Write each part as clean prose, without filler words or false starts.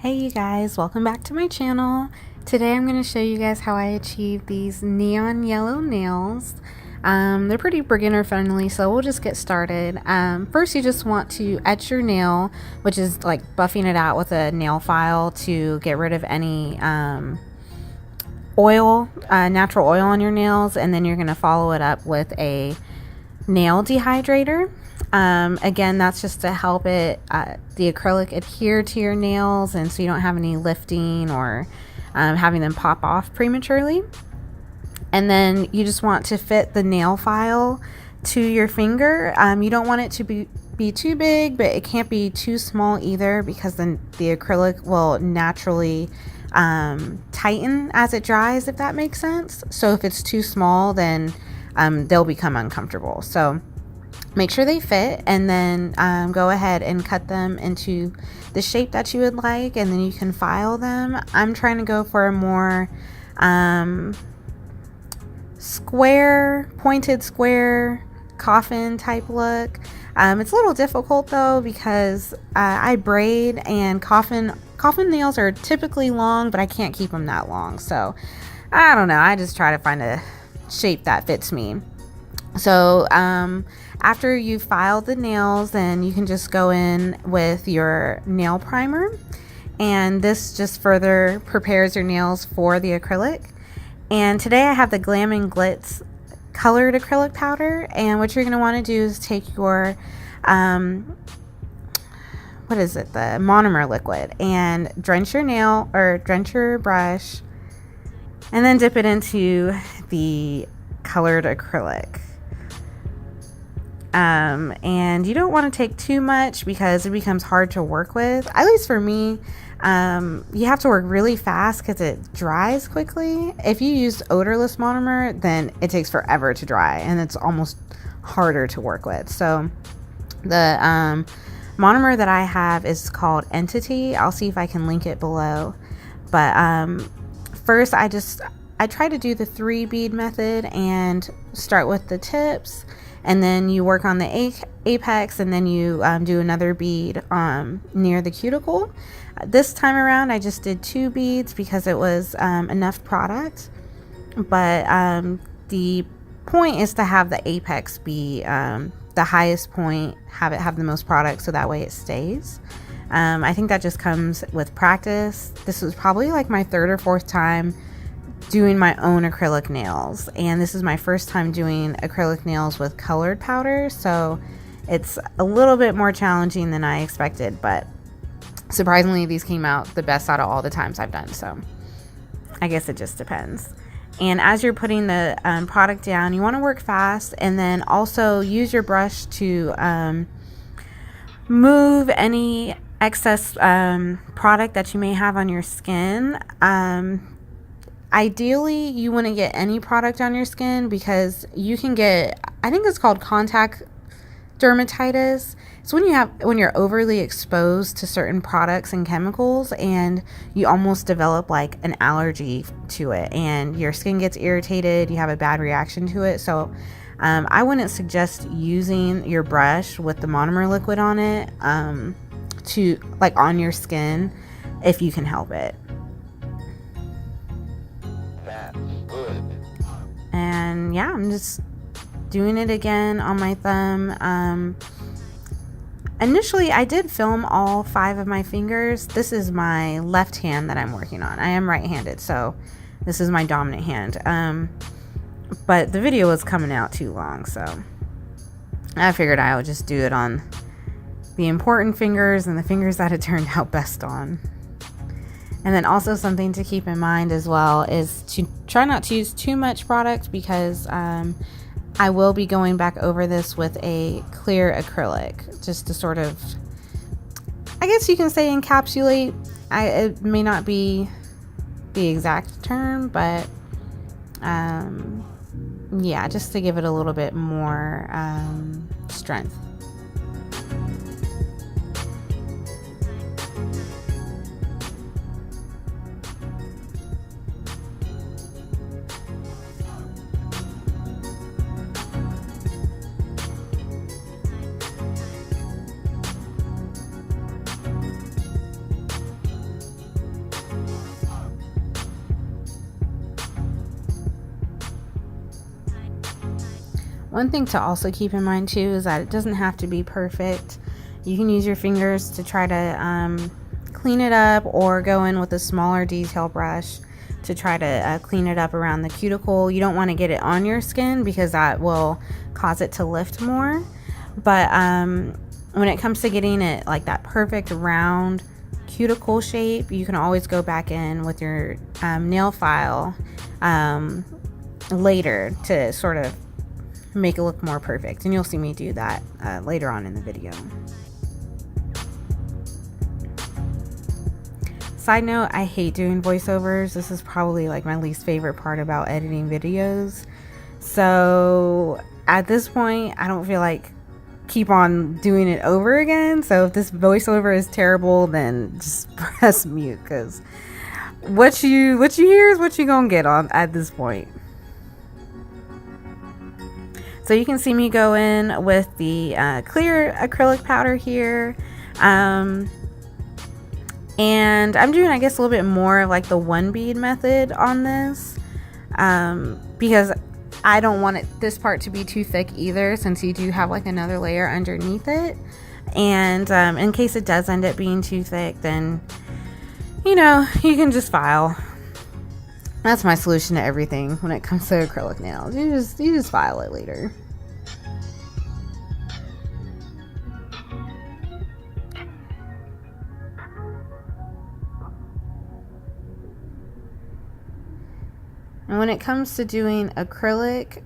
Hey you guys, welcome back to my channel. Today I'm going to show you guys how I achieve these neon yellow nails. They're pretty beginner friendly, so we'll just get started. First you just want to etch your nail, which is like buffing it out with a nail file to get rid of any natural oil on your nails, and then you're going to follow it up with a nail dehydrator. Again, that's just to help the acrylic adhere to your nails, and so you don't have any lifting or having them pop off prematurely. And then you just want to fit the nail file to your finger. You don't want it to be too big, but it can't be too small either, because then the acrylic will naturally tighten as it dries, if that makes sense. So if it's too small, then they'll become uncomfortable. So make sure they fit, and then go ahead and cut them into the shape that you would like, and then you can file them. I'm trying to go for a more pointed square coffin type look. It's a little difficult though, because I braid, and coffin nails are typically long, but I can't keep them that long. So I don't know, I just try to find a shape that fits me. So after you file the nails, then you can just go in with your nail primer, and this just further prepares your nails for the acrylic. And today I have the Glam and Glitz colored acrylic powder, and what you're going to want to do is take your the monomer liquid, and drench your brush, and then dip it into the colored acrylic. And you don't want to take too much, because it becomes hard to work with. At least for me, you have to work really fast because it dries quickly. If you use odorless monomer, then it takes forever to dry, and it's almost harder to work with. So the monomer that I have is called Entity. I'll see if I can link it below. But first I try to do the 3 bead method and start with the tips, and then you work on the apex, and then you do another bead near the cuticle. This time around I just did 2 beads because it was enough product, but the point is to have the apex be the highest point, have the most product, so that way it stays. I think that just comes with practice. This was probably like my 3rd or 4th time doing my own acrylic nails, and this is my first time doing acrylic nails with colored powder, so it's a little bit more challenging than I expected, but surprisingly these came out the best out of all the times I've done, so I guess it just depends. And as you're putting the product down, you want to work fast, and then also use your brush to move any excess product that you may have on your skin. Ideally, you wouldn't get any product on your skin, because you can get, I think it's called contact dermatitis. It's when you're overly exposed to certain products and chemicals, and you almost develop like an allergy to it, and your skin gets irritated, you have a bad reaction to it. So I wouldn't suggest using your brush with the monomer liquid on it to like on your skin if you can help it. And yeah, I'm just doing it again on my thumb. Initially I did film all 5 of my fingers. This is my left hand that I'm working on. I am right-handed, so this is my dominant hand. But the video was coming out too long, so I figured I would just do it on the important fingers and the fingers that it turned out best on. And then also something to keep in mind as well is to try not to use too much product, because I will be going back over this with a clear acrylic, just to sort of, I guess you can say, encapsulate. It may not be the exact term, but yeah, just to give it a little bit more strength. One thing to also keep in mind too is that it doesn't have to be perfect. You can use your fingers to try to clean it up, or go in with a smaller detail brush to try to clean it up around the cuticle. You don't want to get it on your skin because that will cause it to lift more. But when it comes to getting it like that perfect round cuticle shape, you can always go back in with your nail file later to sort of make it look more perfect, and you'll see me do that later on in the video. Side note, I hate doing voiceovers. This is probably like my least favorite part about editing videos. So at this point, I don't feel like keep on doing it over again. So if this voiceover is terrible, then just press mute, because what you hear is what you gonna get on at this point. So you can see me go in with the clear acrylic powder here. And I'm doing, I guess, a little bit more of like the one bead method on this, because I don't want this part to be too thick either, since you do have like another layer underneath it. And in case it does end up being too thick, then, you know, you can just file. That's my solution to everything when it comes to acrylic nails. You just file it later. And when it comes to doing acrylic,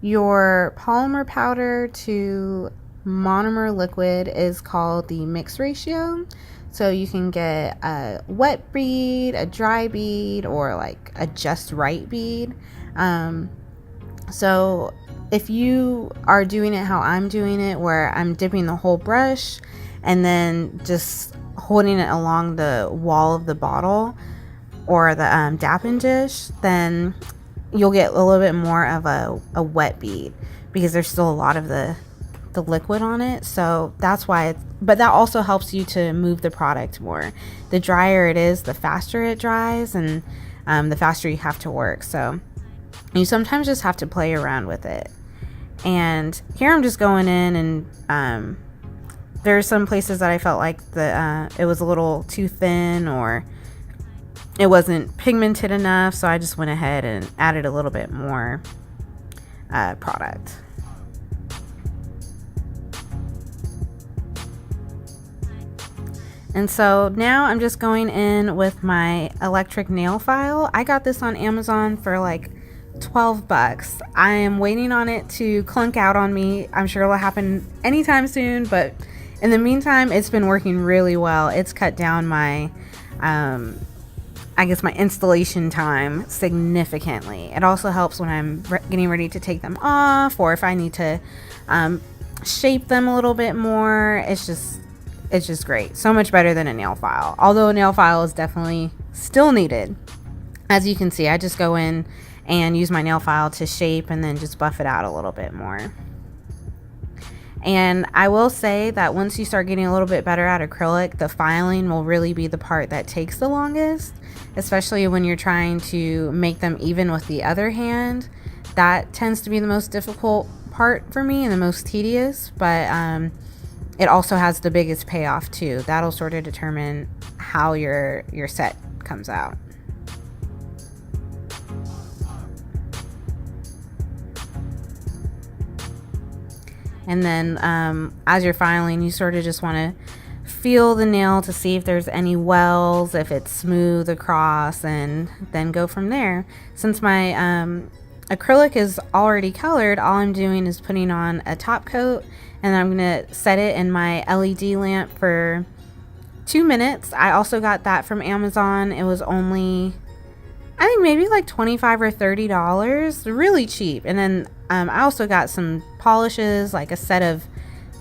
your polymer powder to monomer liquid is called the mix ratio. So you can get a wet bead, a dry bead, or like a just right bead. So if you are doing it how I'm doing it, where I'm dipping the whole brush and then just holding it along the wall of the bottle, or the dapping dish, then you'll get a little bit more of a wet bead, because there's still a lot of the liquid on it. So that's why but that also helps you to move the product more. The drier it is, the faster it dries, and the faster you have to work. So you sometimes just have to play around with it. And here I'm just going in, and there's some places that I felt like it was a little too thin, or it wasn't pigmented enough, so I just went ahead and added a little bit more product. And so now I'm just going in with my electric nail file. I got this on Amazon for like $12. I am waiting on it to clunk out on me. I'm sure it'll happen anytime soon, but in the meantime, it's been working really well. It's cut down my I guess my installation time significantly. It also helps when I'm getting ready to take them off, or if I need to shape them a little bit more. It's just great. So much better than a nail file. Although a nail file is definitely still needed. As you can see, I just go in and use my nail file to shape and then just buff it out a little bit more. And I will say that once you start getting a little bit better at acrylic, the filing will really be the part that takes the longest, especially when you're trying to make them even with the other hand. That tends to be the most difficult part for me and the most tedious, but it also has the biggest payoff too. That'll sort of determine how your set comes out. And then as you're filing, you sort of just want to feel the nail to see if there's any wells, if it's smooth across, and then go from there. Since my acrylic is already colored, all I'm doing is putting on a top coat, and I'm going to set it in my LED lamp for 2 minutes. I also got that from Amazon. It was only, I think, maybe like $25 or $30, really cheap. And then I also got some polishes, like a set of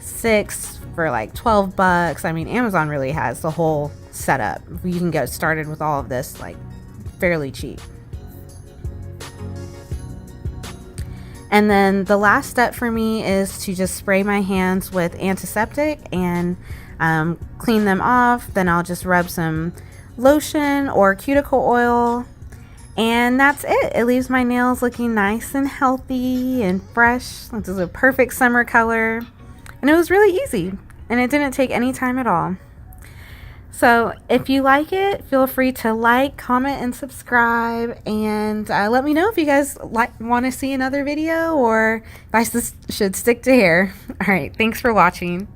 6 for like $12. I mean, Amazon really has the whole setup. You can get started with all of this like fairly cheap. And then the last step for me is to just spray my hands with antiseptic and clean them off. Then I'll just rub some lotion or cuticle oil. And that's it. It leaves my nails looking nice and healthy and fresh. This is a perfect summer color. And it was really easy. And it didn't take any time at all. So if you like it, feel free to like, comment, and subscribe. And let me know if you guys want to see another video or if I should stick to hair. All right. Thanks for watching.